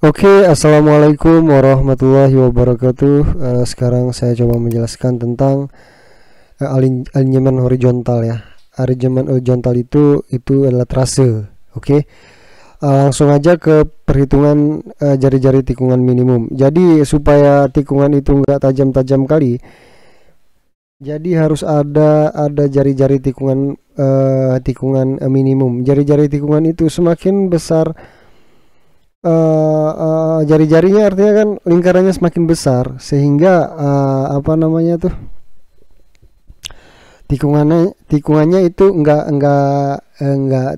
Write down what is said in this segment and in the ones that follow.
Oke, assalamualaikum warahmatullahi wabarakatuh. Sekarang saya coba menjelaskan tentang alinyemen horizontal ya. Alinyemen horizontal itu adalah trase. Oke, langsung aja ke perhitungan jari-jari tikungan minimum. Jadi supaya tikungan itu nggak tajam-tajam kali, jadi harus ada jari-jari tikungan minimum. Jari-jari tikungan itu semakin besar jari-jarinya, artinya kan lingkarannya semakin besar sehingga apa namanya tuh, tikungannya itu enggak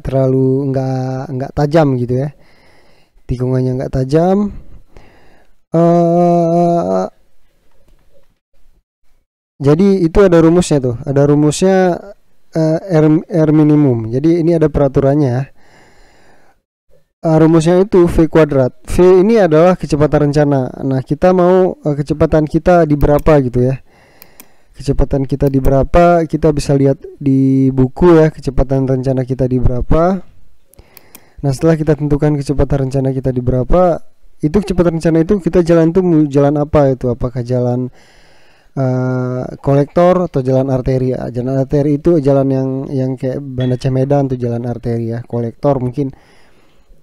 terlalu enggak tajam gitu ya. Tikungannya enggak tajam. uh, jadi itu ada rumusnya tuh, ada rumusnya. R minimum, jadi ini ada peraturannya ya. Rumusnya itu V kuadrat. V ini adalah kecepatan rencana. Nah, kita mau kecepatan kita di berapa gitu ya. Kecepatan kita di berapa, kita bisa lihat di buku ya, kecepatan rencana kita di berapa. Nah, setelah kita tentukan kecepatan rencana kita di berapa, itu kecepatan rencana itu kita jalan tuh jalan apa itu, apakah jalan kolektor atau jalan arteri ya. Jalan arteri itu jalan yang kayak Banda Medan tuh jalan arteri ya. Kolektor mungkin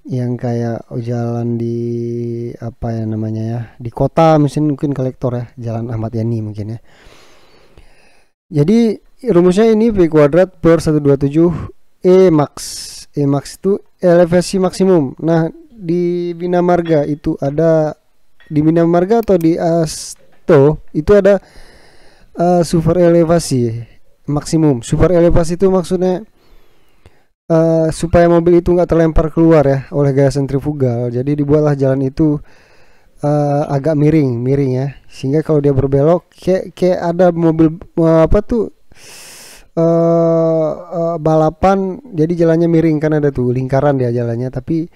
yang kayak jalan di apa ya namanya ya, di kota mungkin kolektor ya, jalan Ahmad Yani mungkin ya. Jadi rumusnya ini V kuadrat per 127 E max. E max itu elevasi maksimum. Nah, di Bina Marga itu ada, di Bina Marga atau di Asto itu ada super elevasi maksimum. Super elevasi itu maksudnya supaya mobil itu nggak terlempar keluar ya oleh gaya sentrifugal. Jadi dibuatlah jalan itu agak miring ya, sehingga kalau dia berbelok kayak ada mobil apa tuh, balapan, jadi jalannya miring kan, ada tuh lingkaran dia jalannya tapi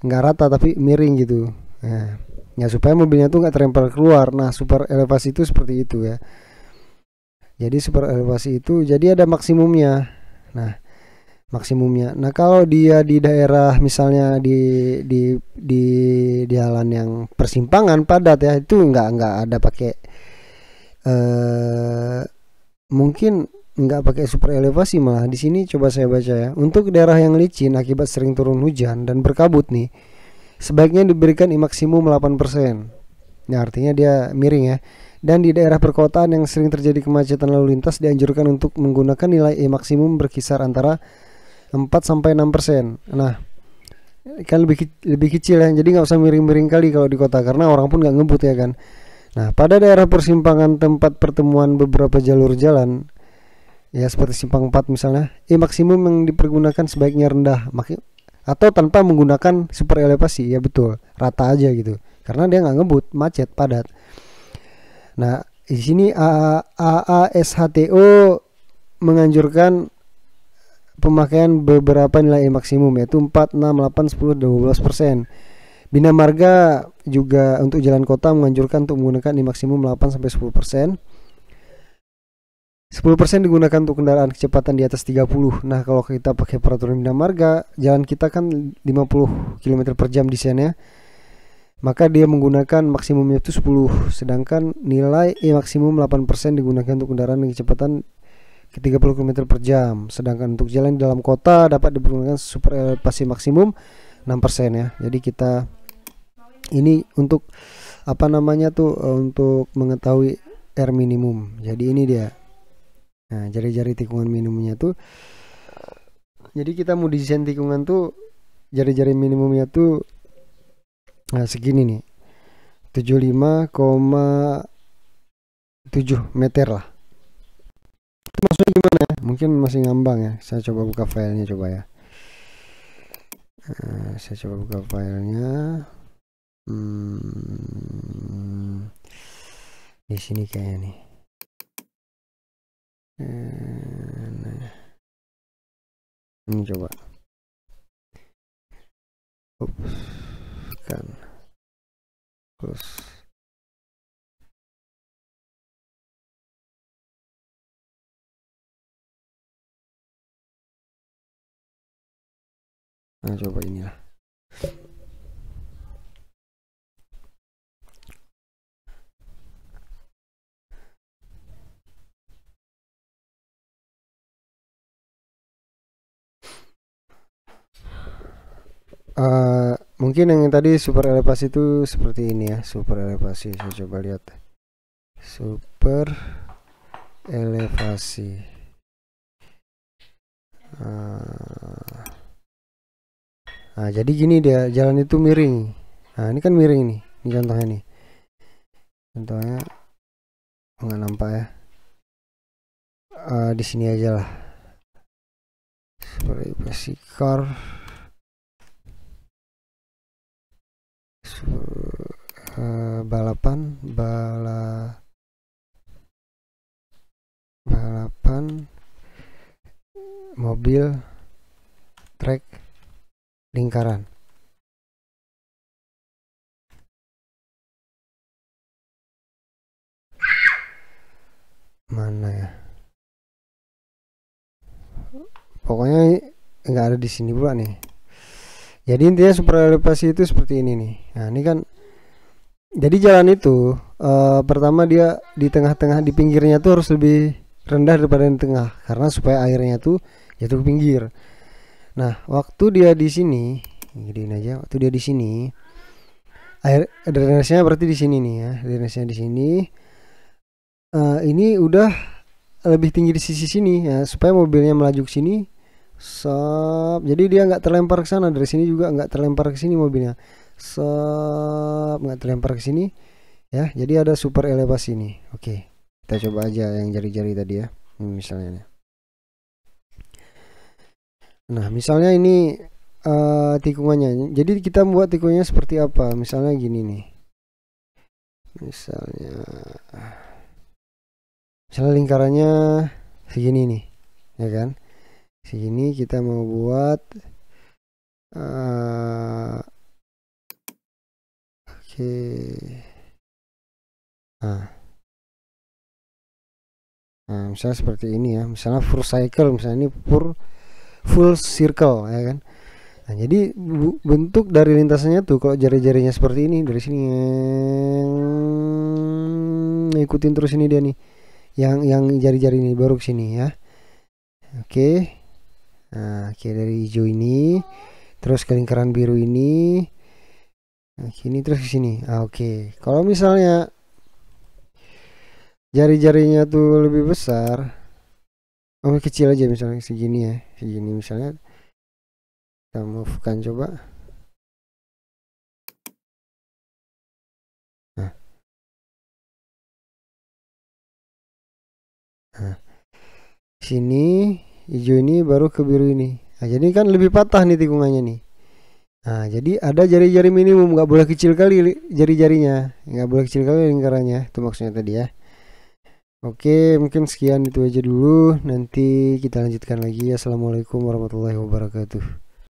nggak rata tapi miring gitu. Nah, ya supaya mobilnya tuh nggak terlempar keluar. Nah, super elevasi itu seperti itu ya. Jadi super elevasi itu jadi ada maksimumnya. Nah, maksimumnya. Nah, kalau dia di daerah misalnya di jalan yang persimpangan padat ya, itu nggak ada pakai eh mungkin nggak pakai super elevasi. Malah di sini coba saya baca ya. Untuk daerah yang licin akibat sering turun hujan dan berkabut nih, sebaiknya diberikan I maksimum 8%. Nah, artinya dia miring ya. Dan di daerah perkotaan yang sering terjadi kemacetan lalu lintas dianjurkan untuk menggunakan nilai I maksimum berkisar antara 4 sampai 6%. Nah, kan lebih kecil ya. Jadi nggak usah miring-miring kali kalau di kota karena orang pun nggak ngebut ya kan. Nah, pada daerah persimpangan tempat pertemuan beberapa jalur jalan ya seperti simpang 4 misalnya, maksimum yang dipergunakan sebaiknya rendah atau tanpa menggunakan super elevasi. Ya betul, rata aja gitu. Karena dia nggak ngebut, macet, padat. Nah, di sini AASHTO menganjurkan pemakaian beberapa nilai maksimum yaitu 4, 6, 8, 10, 12%. Bina Marga juga untuk jalan kota menganjurkan untuk menggunakan nilai maksimum 8 sampai 10%. 10% digunakan untuk kendaraan kecepatan di atas 30. Nah, kalau kita pakai peraturan Bina Marga, jalan kita kan 50 km per jam desainnya, maka dia menggunakan maksimumnya itu 10. Sedangkan nilai maksimum 8% digunakan untuk kendaraan dengan kecepatan ke 30 km per jam. Sedangkan untuk jalan di dalam kota dapat dipergunakan super elevasi maksimum 6% ya. Jadi kita ini untuk apa namanya tuh, untuk mengetahui R minimum. Jadi ini dia. Nah, jari-jari tikungan minimumnya tuh. Jadi kita mau desain tikungan tuh jari-jari minimumnya tuh segini nih. 75,7 meter lah. Itu maksudnya gimana ya? Mungkin masih ngambang ya. Saya coba buka filenya coba ya. Saya coba buka filenya. Di sini kayaknya nih. Nah, ini coba. Ups, kan. Terus. Nah, coba inilah. Mungkin yang tadi super elevasi itu seperti ini ya, super elevasi. Saya coba lihat. Super elevasi. Nah, jadi gini dia jalan itu miring. Nah, ini kan miring nih. Ini contohnya nih. Contohnya nggak nampak ya. Di sini aja lah. Super elevasi car. Balapan mobil trek lingkaran. Mana ya? Pokoknya nggak ada di sini pula nih. Jadi intinya super elevasi itu seperti ini nih. Nah, ini kan jadi jalan itu pertama dia di tengah-tengah, di pinggirnya tuh harus lebih rendah daripada di tengah karena supaya airnya tuh jatuh ke pinggir. Nah, waktu dia di sini, gedein aja. Waktu dia di sini, air drainasenya berarti di sini nih ya. Drainasenya di sini. Ini udah lebih tinggi di sisi sini ya supaya mobilnya melaju ke sini. Jadi dia nggak terlempar ke sana, dari sini juga nggak terlempar ke sini mobilnya. Nggak terlempar ke sini ya. Jadi ada super elevasi nih. Oke, kita coba aja yang jari-jari tadi ya. Misalnya nih. Nah, misalnya ini tikungannya. Jadi kita membuat tikungannya seperti apa? Misalnya gini nih. Misalnya lingkarannya segini nih, ya kan? Segini kita mau buat oke. Nah, misalnya seperti ini ya. Misalnya full cycle, misalnya ini full circle, ya kan? Nah, jadi bentuk dari lintasannya tuh kalau jari-jarinya seperti ini dari sini ikutin terus ini dia nih. Yang jari-jari ini baru ke sini ya. Oke. Nah, oke dari hijau ini terus ke lingkaran biru ini. Nah, sini terus ke sini. Oke. Kalau misalnya jari-jarinya tuh lebih besar, kecil aja misalnya segini ya, segini misalnya. Kita move kan coba. Nah, sini hijau ini baru ke biru ini. Nah, jadi kan lebih patah nih tikungannya nih. Nah, jadi ada jari-jari minimum, nggak boleh kecil kali jari-jarinya, nggak boleh kecil kali lingkarannya. Itu maksudnya tadi ya. Oke, mungkin sekian itu aja dulu. Nanti kita lanjutkan lagi. Assalamualaikum warahmatullahi wabarakatuh.